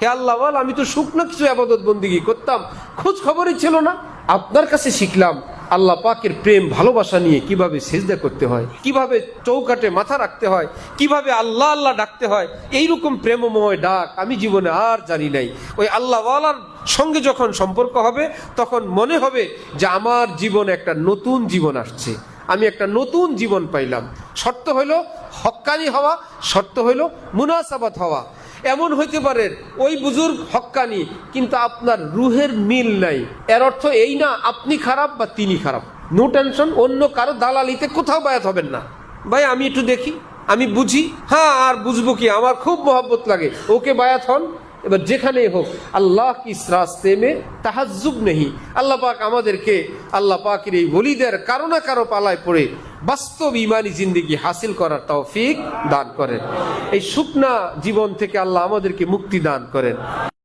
হে আল্লাহ, আমি তো শুকনো কিছু ইবাদত বন্দেগী করতাম, খোঁজ খবরই ছিল না। আপনার কাছে শিখলাম আল্লাহ পাকের প্রেম ভালোবাসা নিয়ে কিভাবে সিজদা করতে হয়, কিভাবে চৌকাটে মাথা রাখতে হয়, কিভাবে আল্লাহ আল্লাহ ডাকতে হয়। এইরকম প্রেমময় ডাক আমি জীবনে আর জানি নাই। ওই আল্লাহওয়ালার সঙ্গে যখন সম্পর্ক হবে তখন মনে হবে যে আমার জীবনে একটা নতুন জীবন আসছে, আমি একটা নতুন জীবন পাইলাম। শর্ত হইল হক্কানি হওয়া, শর্ত হইল মুনাসাবাত হওয়া। এমন হইতে পারে ওই বুজুর্গ হক্কানি কিন্তু আপনার রুহের মিল নাই, এর অর্থ এই না আপনি খারাপ বা তিনি খারাপ। নো টেনশন, অন্য কারো দালালিতে কোথাও বায়াত হবেন না। ভাই আমি একটু দেখি, আমি বুঝি, হ্যাঁ আর বুঝবো কি, আমার খুব মহব্বত লাগে, ওকে বায়াত হন। এবার যেখানেই হোক আল্লাহ কি রাস্তে মে তাহাজ্জুব নেই। আল্লাহ পাক আমাদেরকে আল্লাহ পাকের এই ওলিদের কারো না কারো পালায় পড়ে বাস্তব ইমানি জিন্দেগি হাসিল করার তৌফিক দান করেন। এই শুকনা জীবন থেকে আল্লাহ আমাদেরকে মুক্তি দান করেন।